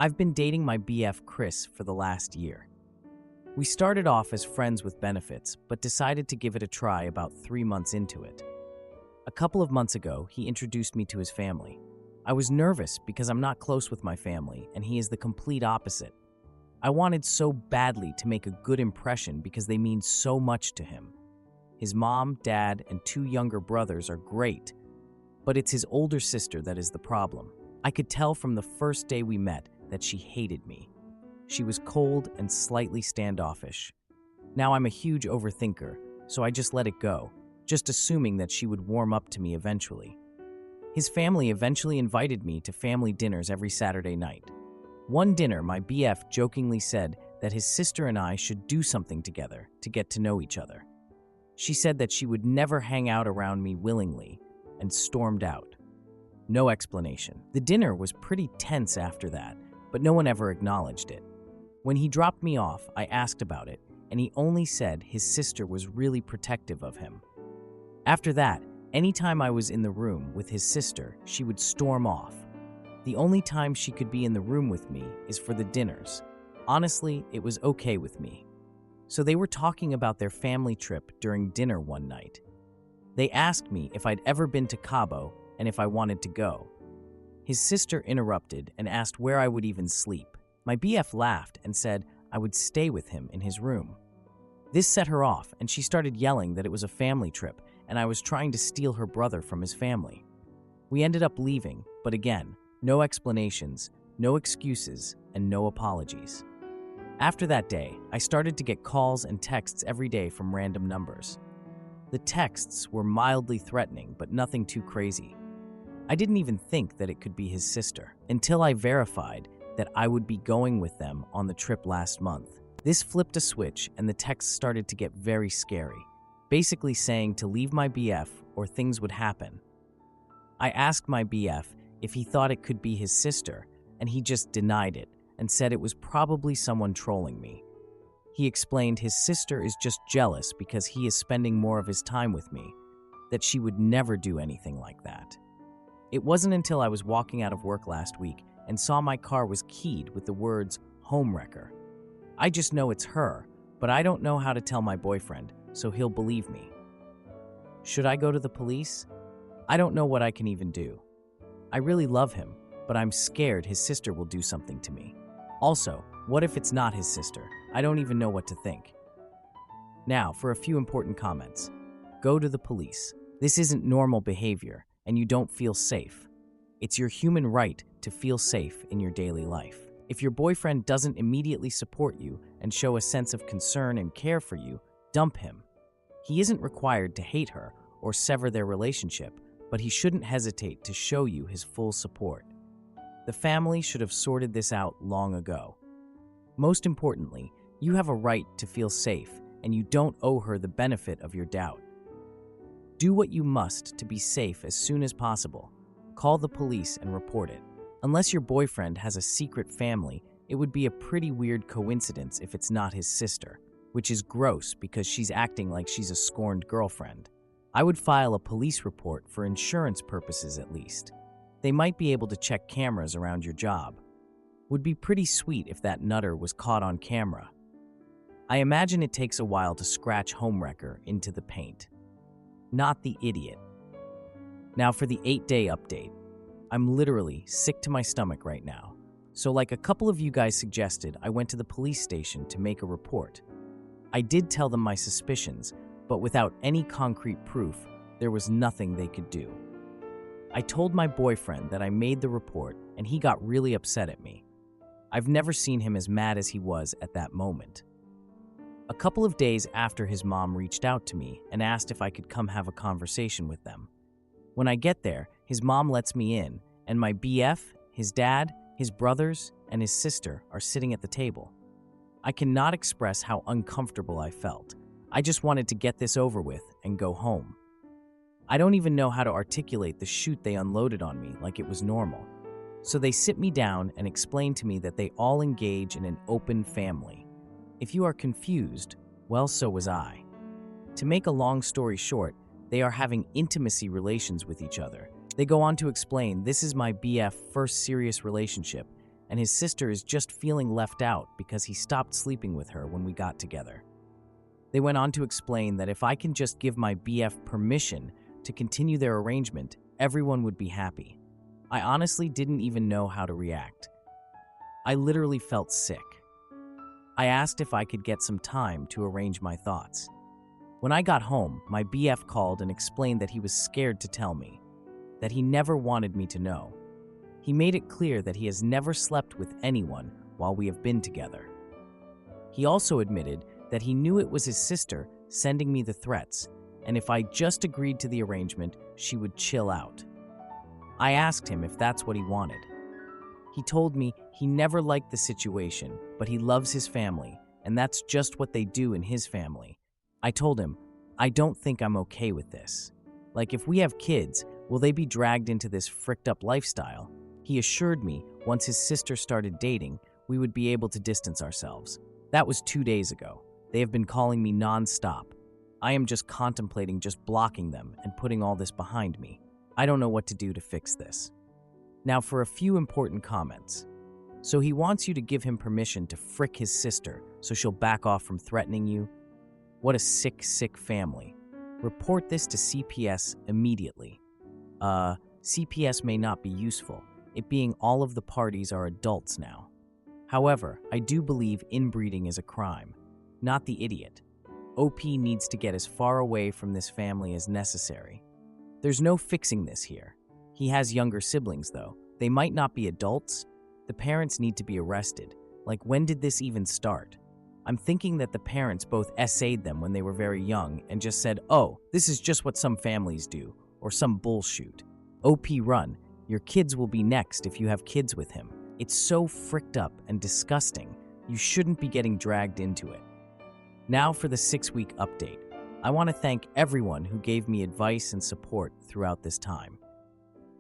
I've been dating my BF Chris for the last year. We started off as friends with benefits, but decided to give it a try about 3 months into it. A couple of months ago, he introduced me to his family. I was nervous because I'm not close with my family, and he is the complete opposite. I wanted so badly to make a good impression because they mean so much to him. His mom, dad, and 2 younger brothers are great, but it's his older sister that is the problem. I could tell from the first day we met that she hated me. She was cold and slightly standoffish. Now I'm a huge overthinker, so I just let it go, just assuming that she would warm up to me eventually. His family eventually invited me to family dinners every Saturday night. One dinner, my BF jokingly said that his sister and I should do something together to get to know each other. She said that she would never hang out around me willingly, and stormed out. No explanation. The dinner was pretty tense after that, but no one ever acknowledged it. When he dropped me off, I asked about it, and he only said his sister was really protective of him. After that, anytime I was in the room with his sister, she would storm off. The only time she could be in the room with me is for the dinners. Honestly, it was okay with me. So they were talking about their family trip during dinner one night. They asked me if I'd ever been to Cabo and if I wanted to go. His sister interrupted and asked where I would even sleep. My BF laughed and said I would stay with him in his room. This set her off, and she started yelling that it was a family trip and I was trying to steal her brother from his family. We ended up leaving, but again, no explanations, no excuses, and no apologies. After that day, I started to get calls and texts every day from random numbers. The texts were mildly threatening, but nothing too crazy. I didn't even think that it could be his sister, until I verified that I would be going with them on the trip last month. This flipped a switch, and the texts started to get very scary, basically saying to leave my BF or things would happen. I asked my BF if he thought it could be his sister, and he just denied it and said it was probably someone trolling me. He explained his sister is just jealous because he is spending more of his time with me, that she would never do anything like that. It wasn't until I was walking out of work last week and saw my car was keyed with the words homewrecker. I just know it's her, but I don't know how to tell my boyfriend, so he'll believe me. Should I go to the police? I don't know what I can even do. I really love him, but I'm scared his sister will do something to me. Also, what if it's not his sister? I don't even know what to think. Now, for a few important comments. Go to the police. This isn't normal behavior, and you don't feel safe. It's your human right to feel safe in your daily life. If your boyfriend doesn't immediately support you and show a sense of concern and care for you, dump him. He isn't required to hate her or sever their relationship, but he shouldn't hesitate to show you his full support. The family should have sorted this out long ago. Most importantly, you have a right to feel safe, and you don't owe her the benefit of your doubt. Do what you must to be safe as soon as possible. Call the police and report it. Unless your boyfriend has a secret family, it would be a pretty weird coincidence if it's not his sister, which is gross because she's acting like she's a scorned girlfriend. I would file a police report for insurance purposes at least. They might be able to check cameras around your job. Would be pretty sweet if that nutter was caught on camera. I imagine it takes a while to scratch homewrecker into the paint. Not the idiot. Now for the 8-day update. I'm literally sick to my stomach right now. So like a couple of you guys suggested, I went to the police station to make a report. I did tell them my suspicions, but without any concrete proof, there was nothing they could do. I told my boyfriend that I made the report, and he got really upset at me. I've never seen him as mad as he was at that moment. A couple of days after, his mom reached out to me and asked if I could come have a conversation with them. When I get there, his mom lets me in, and my BF, his dad, his brothers, and his sister are sitting at the table. I cannot express how uncomfortable I felt. I just wanted to get this over with and go home. I don't even know how to articulate the shoot they unloaded on me like it was normal. So they sit me down and explain to me that they all engage in an open family. If you are confused, well, so was I. To make a long story short, they are having intimacy relations with each other. They go on to explain, this is my BF first serious relationship, and his sister is just feeling left out because he stopped sleeping with her when we got together. They went on to explain that if I can just give my BF permission to continue their arrangement, everyone would be happy. I honestly didn't even know how to react. I literally felt sick. I asked if I could get some time to arrange my thoughts. When I got home, my BF called and explained that he was scared to tell me, that he never wanted me to know. He made it clear that he has never slept with anyone while we have been together. He also admitted that he knew it was his sister sending me the threats, and if I just agreed to the arrangement, she would chill out. I asked him if that's what he wanted. He told me he never liked the situation, but he loves his family, and that's just what they do in his family. I told him, I don't think I'm okay with this. Like, if we have kids, will they be dragged into this fricked up lifestyle? He assured me once his sister started dating, we would be able to distance ourselves. That was 2 days ago. They have been calling me non-stop. I am just contemplating just blocking them and putting all this behind me. I don't know what to do to fix this. Now for a few important comments. So he wants you to give him permission to frick his sister so she'll back off from threatening you? What a sick, sick family. Report this to CPS immediately. CPS may not be useful, it being all of the parties are adults now. However, I do believe inbreeding is a crime, not the idiot. OP needs to get as far away from this family as necessary. There's no fixing this here. He has younger siblings, though. They might not be adults. The parents need to be arrested. Like, when did this even start? I'm thinking that the parents both SA'd them when they were very young and just said, oh, this is just what some families do, or some bullshit. OP run, your kids will be next if you have kids with him. It's so fricked up and disgusting. You shouldn't be getting dragged into it. Now for the 6-week update. I want to thank everyone who gave me advice and support throughout this time.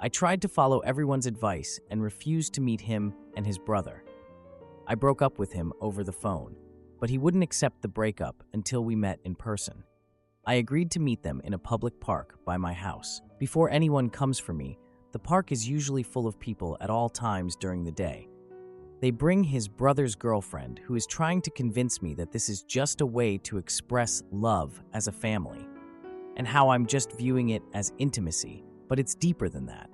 I tried to follow everyone's advice and refused to meet him and his brother. I broke up with him over the phone, but he wouldn't accept the breakup until we met in person. I agreed to meet them in a public park by my house. Before anyone comes for me, the park is usually full of people at all times during the day. They bring his brother's girlfriend, who is trying to convince me that this is just a way to express love as a family, and how I'm just viewing it as intimacy, but it's deeper than that.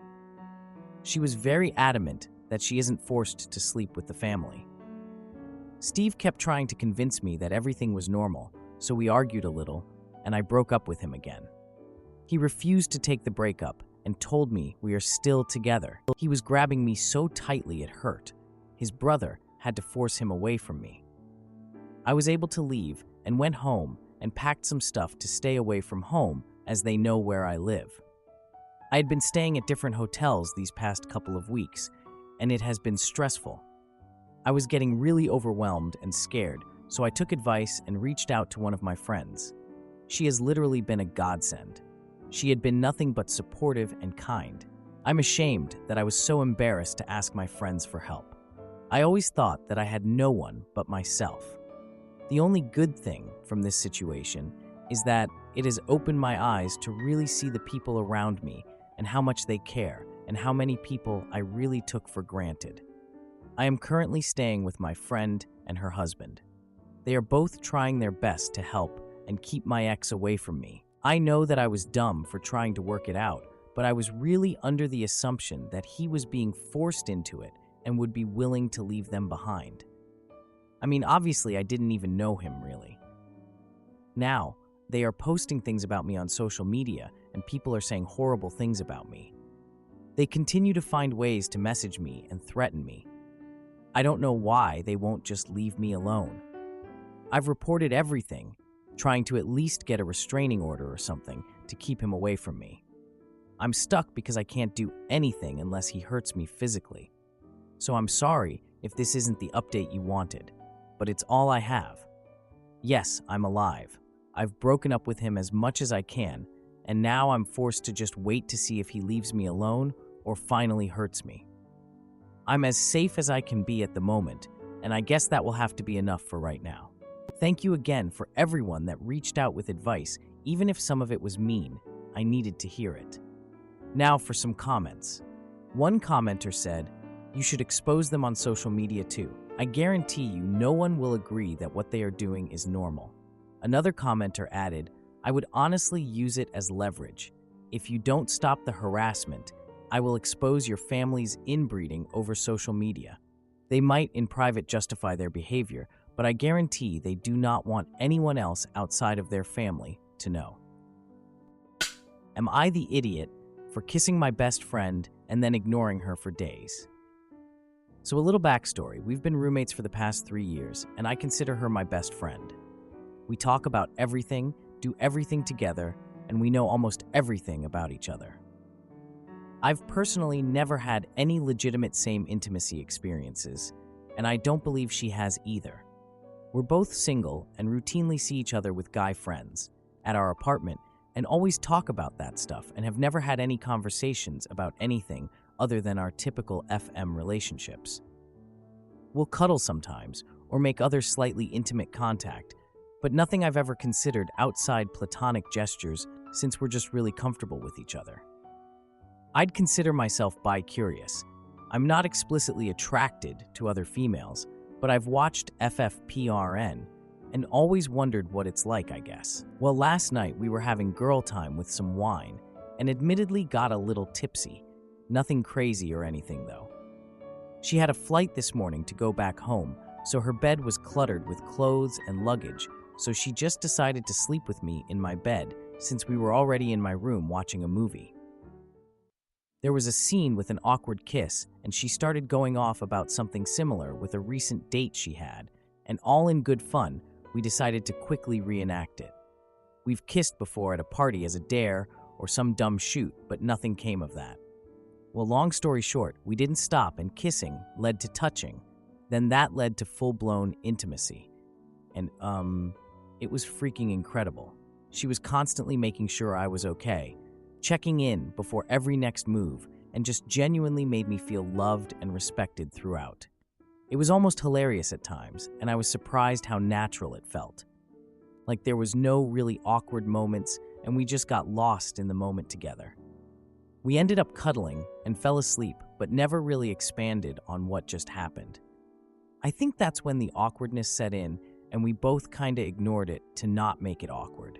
She was very adamant that she isn't forced to sleep with the family. Steve kept trying to convince me that everything was normal, so we argued a little, and I broke up with him again. He refused to take the breakup and told me we are still together. He was grabbing me so tightly it hurt. His brother had to force him away from me. I was able to leave and went home and packed some stuff to stay away from home as they know where I live. I had been staying at different hotels these past couple of weeks, and it has been stressful. I was getting really overwhelmed and scared, so I took advice and reached out to one of my friends. She has literally been a godsend. She had been nothing but supportive and kind. I'm ashamed that I was so embarrassed to ask my friends for help. I always thought that I had no one but myself. The only good thing from this situation is that it has opened my eyes to really see the people around me and how much they care and how many people I really took for granted. I am currently staying with my friend and her husband. They are both trying their best to help and keep my ex away from me. I know that I was dumb for trying to work it out, but I was really under the assumption that he was being forced into it and would be willing to leave them behind. I mean, obviously I didn't even know him really. Now, they are posting things about me on social media and people are saying horrible things about me. They continue to find ways to message me and threaten me. I don't know why they won't just leave me alone. I've reported everything, trying to at least get a restraining order or something to keep him away from me. I'm stuck because I can't do anything unless he hurts me physically. So I'm sorry if this isn't the update you wanted, but it's all I have. Yes, I'm alive. I've broken up with him as much as I can, and now I'm forced to just wait to see if he leaves me alone or finally hurts me. I'm as safe as I can be at the moment, and I guess that will have to be enough for right now. Thank you again for everyone that reached out with advice, even if some of it was mean. I needed to hear it. Now for some comments. One commenter said, You should expose them on social media too. I guarantee you no one will agree that what they are doing is normal. Another commenter added, I would honestly use it as leverage. If you don't stop the harassment, I will expose your family's inbreeding over social media. They might in private justify their behavior, but I guarantee they do not want anyone else outside of their family to know. Am I the idiot for kissing my best friend and then ignoring her for days? So a little backstory. We've been roommates for the past 3 years, and I consider her my best friend. We talk about everything, do everything together, and we know almost everything about each other. I've personally never had any legitimate same intimacy experiences, and I don't believe she has either. We're both single and routinely see each other with guy friends at our apartment and always talk about that stuff and have never had any conversations about anything other than our typical FM relationships. We'll cuddle sometimes or make other slightly intimate contact, but nothing I've ever considered outside platonic gestures since we're just really comfortable with each other. I'd consider myself bi-curious. I'm not explicitly attracted to other females, but I've watched FFPRN and always wondered what it's like, I guess. Well, last night we were having girl time with some wine and admittedly got a little tipsy. Nothing crazy or anything, though. She had a flight this morning to go back home, so her bed was cluttered with clothes and luggage, so she just decided to sleep with me in my bed since we were already in my room watching a movie. There was a scene with an awkward kiss, and she started going off about something similar with a recent date she had, and all in good fun, we decided to quickly reenact it. We've kissed before at a party as a dare or some dumb shoot, but nothing came of that. Well, long story short, we didn't stop, and kissing led to touching. Then that led to full-blown intimacy. And, it was freaking incredible. She was constantly making sure I was okay, checking in before every next move, and just genuinely made me feel loved and respected throughout. It was almost hilarious at times, and I was surprised how natural it felt. Like there was no really awkward moments, and we just got lost in the moment together. We ended up cuddling and fell asleep, but never really expanded on what just happened. I think that's when the awkwardness set in, and we both kinda ignored it to not make it awkward.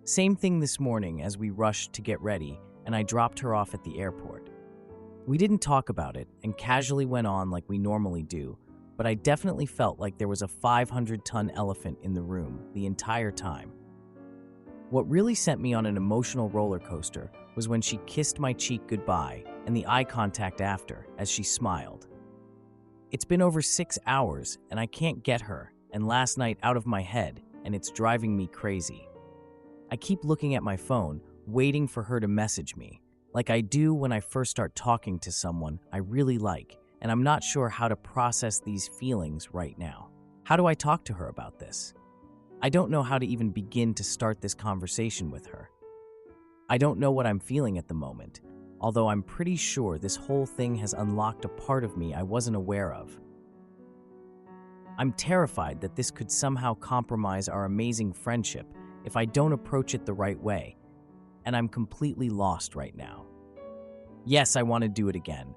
Same thing this morning as we rushed to get ready, and I dropped her off at the airport. We didn't talk about it and casually went on like we normally do, but I definitely felt like there was a 500-ton elephant in the room the entire time. What really sent me on an emotional roller coaster was when she kissed my cheek goodbye and the eye contact after as she smiled. It's been over 6 hours and I can't get her and last night out of my head, and it's driving me crazy. I keep looking at my phone, waiting for her to message me, like I do when I first start talking to someone I really like, and I'm not sure how to process these feelings right now. How do I talk to her about this? I don't know how to even begin to start this conversation with her. I don't know what I'm feeling at the moment, although I'm pretty sure this whole thing has unlocked a part of me I wasn't aware of. I'm terrified that this could somehow compromise our amazing friendship if I don't approach it the right way, and I'm completely lost right now. Yes, I want to do it again.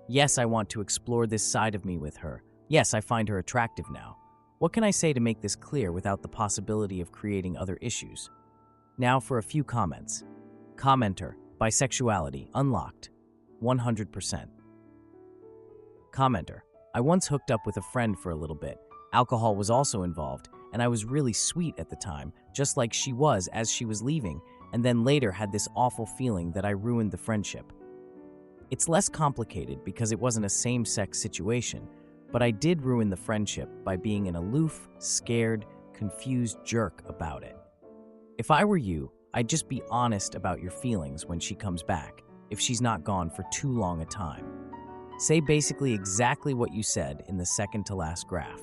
Yes, I want to explore this side of me with her. Yes, I find her attractive now. What can I say to make this clear without the possibility of creating other issues? Now for a few comments. Commenter, bisexuality, unlocked, 100%. Commenter, I once hooked up with a friend for a little bit. Alcohol was also involved, and I was really sweet at the time, just like she was as she was leaving, and then later had this awful feeling that I ruined the friendship. It's less complicated because it wasn't a same-sex situation, but I did ruin the friendship by being an aloof, scared, confused jerk about it. If I were you, I'd just be honest about your feelings when she comes back, if she's not gone for too long a time. Say basically exactly what you said in the second to last graph.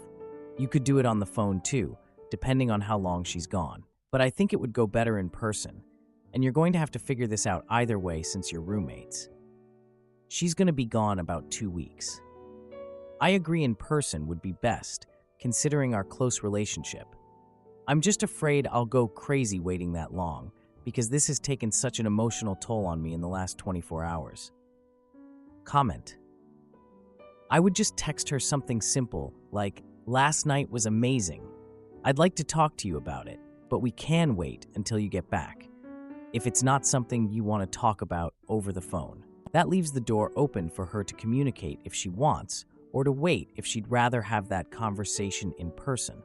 You could do it on the phone too, depending on how long she's gone. But I think it would go better in person, and you're going to have to figure this out either way since you're roommates. She's going to be gone about 2 weeks. I agree in person would be best, considering our close relationship. I'm just afraid I'll go crazy waiting that long, because this has taken such an emotional toll on me in the last 24 hours. Comment. I would just text her something simple like, "Last night was amazing. I'd like to talk to you about it, but we can wait until you get back," if it's not something you want to talk about over the phone. That leaves the door open for her to communicate if she wants, or to wait if she'd rather have that conversation in person.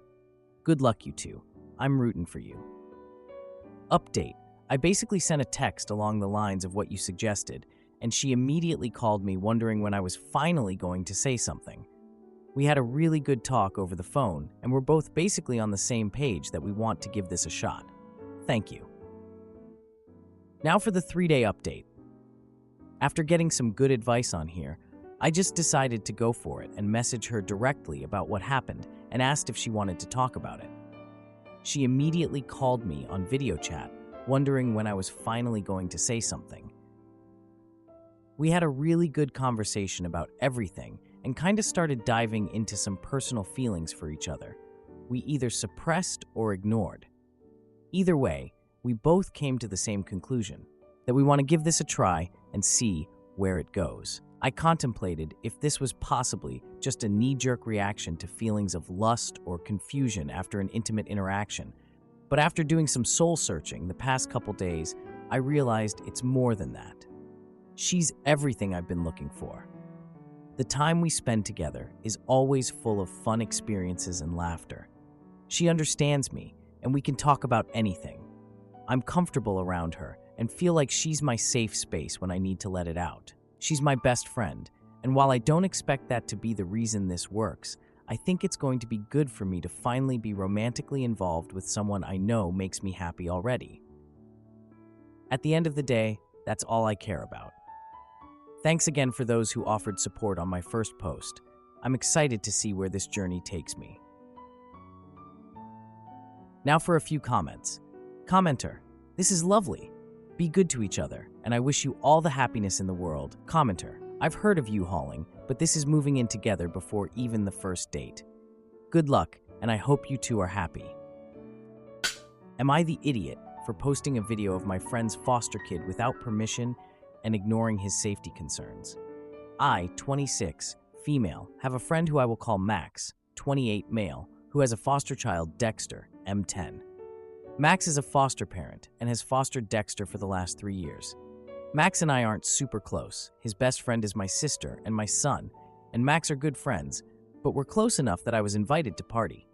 Good luck, you two. I'm rooting for you. Update. I basically sent a text along the lines of what you suggested, and she immediately called me wondering when I was finally going to say something. We had a really good talk over the phone, and we're both basically on the same page that we want to give this a shot. Thank you. Now for the 3-day update. After getting some good advice on here, I just decided to go for it and message her directly about what happened and asked if she wanted to talk about it. She immediately called me on video chat, wondering when I was finally going to say something. We had a really good conversation about everything and kind of started diving into some personal feelings for each other. We either suppressed or ignored. Either way, we both came to the same conclusion, that we want to give this a try and see where it goes. I contemplated if this was possibly just a knee-jerk reaction to feelings of lust or confusion after an intimate interaction, but after doing some soul-searching the past couple days, I realized it's more than that. She's everything I've been looking for. The time we spend together is always full of fun experiences and laughter. She understands me, and we can talk about anything. I'm comfortable around her and feel like she's my safe space when I need to let it out. She's my best friend, and while I don't expect that to be the reason this works, I think it's going to be good for me to finally be romantically involved with someone I know makes me happy already. At the end of the day, that's all I care about. Thanks again for those who offered support on my first post. I'm excited to see where this journey takes me. Now for a few comments. Commenter, this is lovely. Be good to each other, and I wish you all the happiness in the world. Commenter, I've heard of you hauling, but this is moving in together before even the first date. Good luck, and I hope you two are happy. Am I the idiot for posting a video of my friend's foster kid without permission and ignoring his safety concerns? I, 26, female, have a friend who I will call Max, 28, male, who has a foster child, Dexter, M10. Max is a foster parent and has fostered Dexter for the last 3 years. Max and I aren't super close. His best friend is my sister and my son, and Max are good friends, but we're close enough that I was invited to party.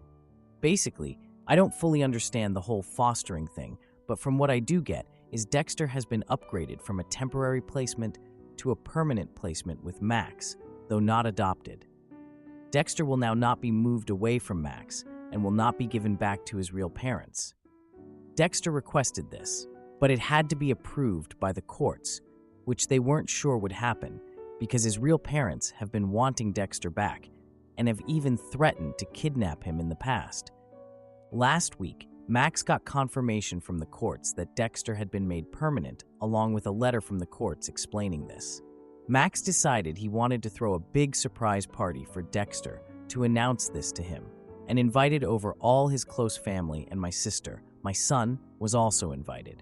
Basically, I don't fully understand the whole fostering thing, but from what I do get is Dexter has been upgraded from a temporary placement to a permanent placement with Max, though not adopted. Dexter will now not be moved away from Max and will not be given back to his real parents. Dexter requested this, but it had to be approved by the courts, which they weren't sure would happen because his real parents have been wanting Dexter back and have even threatened to kidnap him in the past. Last week, Max got confirmation from the courts that Dexter had been made permanent, along with a letter from the courts explaining this. Max decided he wanted to throw a big surprise party for Dexter to announce this to him, and invited over all his close family and my sister. My son was also invited.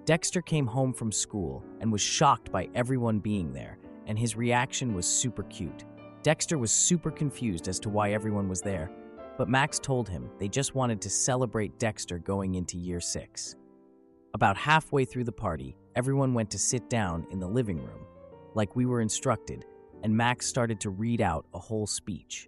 Dexter came home from school and was shocked by everyone being there, and his reaction was super cute. Dexter was super confused as to why everyone was there, but Max told him they just wanted to celebrate Dexter going into year 6. About halfway through the party, everyone went to sit down in the living room, like we were instructed, and Max started to read out a whole speech.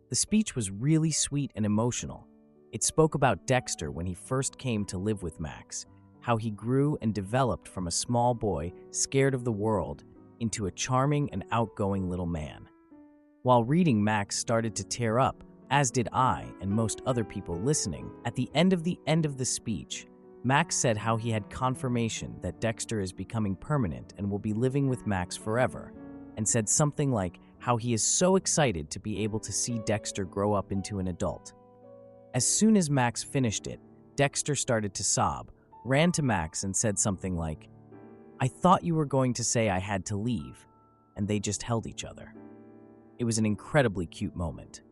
The speech was really sweet and emotional. It spoke about Dexter when he first came to live with Max, how he grew and developed from a small boy scared of the world into a charming and outgoing little man. While reading, Max started to tear up, as did I and most other people listening. At the end of the speech, Max said how he had confirmation that Dexter is becoming permanent and will be living with Max forever, and said something like how he is so excited to be able to see Dexter grow up into an adult. As soon as Max finished it, Dexter started to sob, ran to Max and said something like, "I thought you were going to say I had to leave," and they just held each other. It was an incredibly cute moment.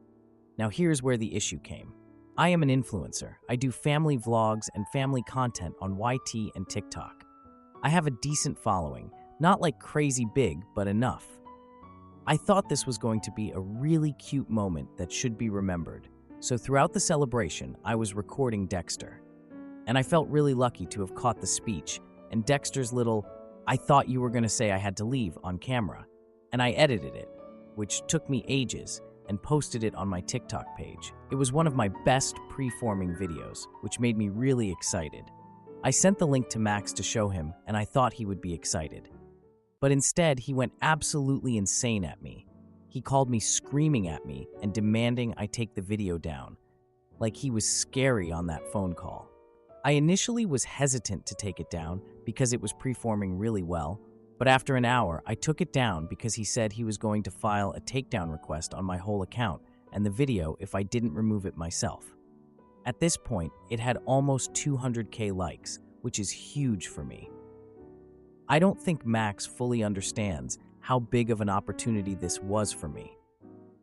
Now here's where the issue came. I am an influencer. I do family vlogs and family content on YT and TikTok. I have a decent following, not like crazy big, but enough. I thought this was going to be a really cute moment that should be remembered. So throughout the celebration, I was recording Dexter. And I felt really lucky to have caught the speech and Dexter's little, "I thought you were going to say I had to leave" on camera. And I edited it, which took me ages, and posted it on my TikTok page. It was one of my best preforming videos, which made me really excited. I sent the link to Max to show him, and I thought he would be excited. But instead, he went absolutely insane at me. He called me screaming at me and demanding I take the video down, like he was scary on that phone call. I initially was hesitant to take it down because it was preforming really well, but after an hour, I took it down because he said he was going to file a takedown request on my whole account and the video if I didn't remove it myself. At this point, it had almost 200K likes, which is huge for me. I don't think Max fully understands how big of an opportunity this was for me.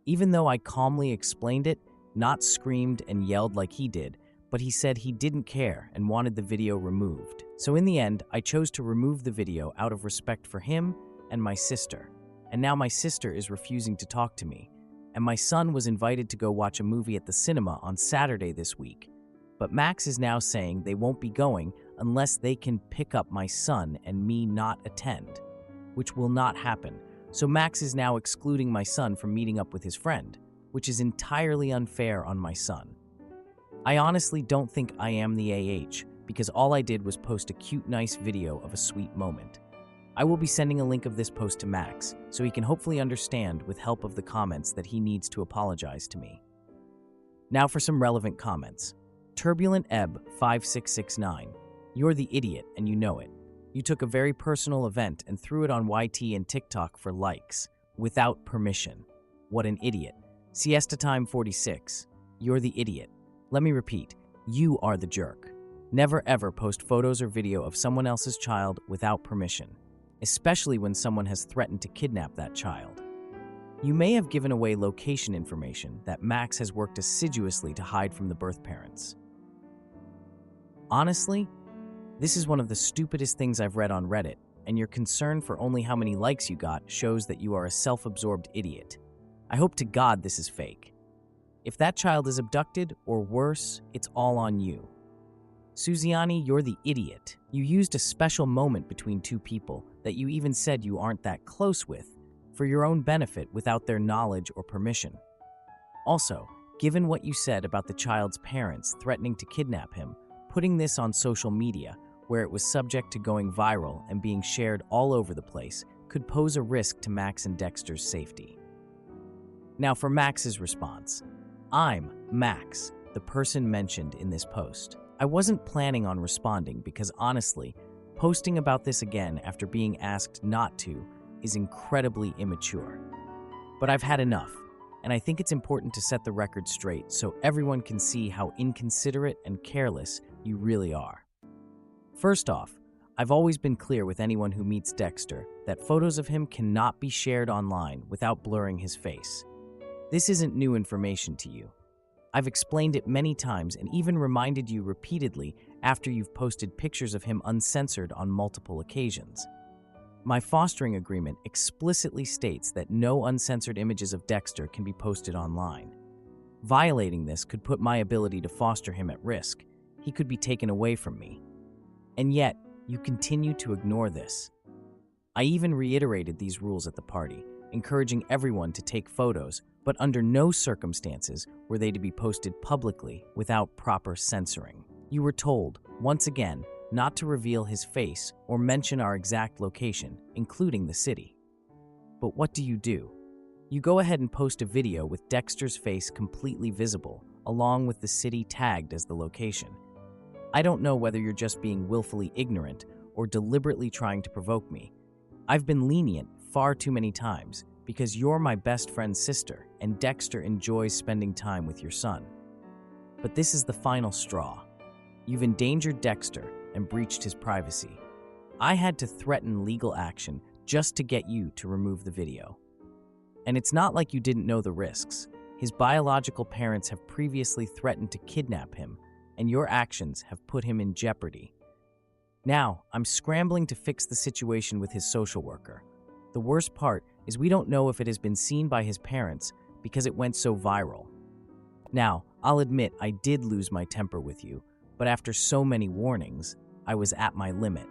Even though I calmly explained it, not screamed and yelled like he did, but he said he didn't care and wanted the video removed. So in the end, I chose to remove the video out of respect for him and my sister. And now my sister is refusing to talk to me. And my son was invited to go watch a movie at the cinema on Saturday this week. But Max is now saying they won't be going unless they can pick up my son and me not attend, which will not happen. So Max is now excluding my son from meeting up with his friend, which is entirely unfair on my son. I honestly don't think I am the AH because all I did was post a cute, nice video of a sweet moment. I will be sending a link of this post to Max so he can hopefully understand with help of the comments that he needs to apologize to me. Now for some relevant comments. Turbulent Ebb 5669. You're the idiot and you know it. You took a very personal event and threw it on YT and TikTok for likes, without permission. What an idiot. Siesta Time 46. You're the idiot. Let me repeat, you are the jerk. Never ever post photos or video of someone else's child without permission, especially when someone has threatened to kidnap that child. You may have given away location information that Max has worked assiduously to hide from the birth parents. Honestly, this is one of the stupidest things I've read on Reddit, and your concern for only how many likes you got shows that you are a self-absorbed idiot. I hope to God this is fake. If that child is abducted, or worse, it's all on you. Suziani, you're the idiot. You used a special moment between two people that you even said you aren't that close with for your own benefit without their knowledge or permission. Also, given what you said about the child's parents threatening to kidnap him, putting this on social media, where it was subject to going viral and being shared all over the place, could pose a risk to Max and Dexter's safety. Now for Max's response. I'm Max, the person mentioned in this post. I wasn't planning on responding because honestly, posting about this again after being asked not to is incredibly immature. But I've had enough, and I think it's important to set the record straight so everyone can see how inconsiderate and careless you really are. First off, I've always been clear with anyone who meets Dexter that photos of him cannot be shared online without blurring his face. This isn't new information to you. I've explained it many times and even reminded you repeatedly after you've posted pictures of him uncensored on multiple occasions. My fostering agreement explicitly states that no uncensored images of Dexter can be posted online. Violating this could put my ability to foster him at risk. He could be taken away from me. And yet, you continue to ignore this. I even reiterated these rules at the party, encouraging everyone to take photos, but under no circumstances were they to be posted publicly without proper censoring. You were told, once again, not to reveal his face or mention our exact location, including the city. But what do? You go ahead and post a video with Dexter's face completely visible, along with the city tagged as the location. I don't know whether you're just being willfully ignorant or deliberately trying to provoke me. I've been lenient far too many times because you're my best friend's sister and Dexter enjoys spending time with your son. But this is the final straw. You've endangered Dexter and breached his privacy. I had to threaten legal action just to get you to remove the video. And it's not like you didn't know the risks. His biological parents have previously threatened to kidnap him, and your actions have put him in jeopardy. Now, I'm scrambling to fix the situation with his social worker. The worst part is we don't know if it has been seen by his parents because it went so viral. Now, I'll admit I did lose my temper with you, but after so many warnings, I was at my limit.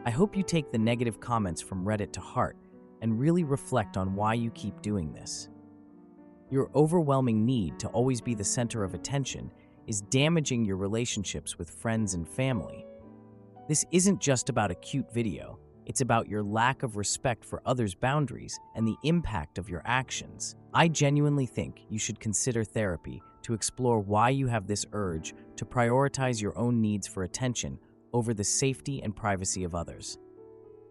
I hope you take the negative comments from Reddit to heart and really reflect on why you keep doing this. Your overwhelming need to always be the center of attention is damaging your relationships with friends and family. This isn't just about a cute video, it's about your lack of respect for others' boundaries and the impact of your actions. I genuinely think you should consider therapy to explore why you have this urge to prioritize your own needs for attention over the safety and privacy of others.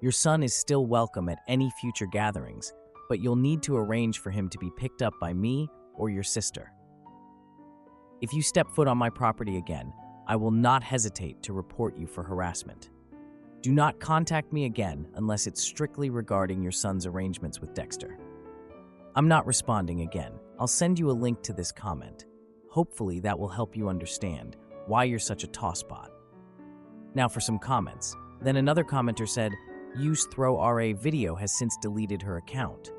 Your son is still welcome at any future gatherings, but you'll need to arrange for him to be picked up by me or your sister. If you step foot on my property again, I will not hesitate to report you for harassment. Do not contact me again unless it's strictly regarding your son's arrangements with Dexter. I'm not responding again. I'll send you a link to this comment. Hopefully that will help you understand why you're such a tosspot. Now for some comments. Then another commenter said, Use Throw RA video has since deleted her account.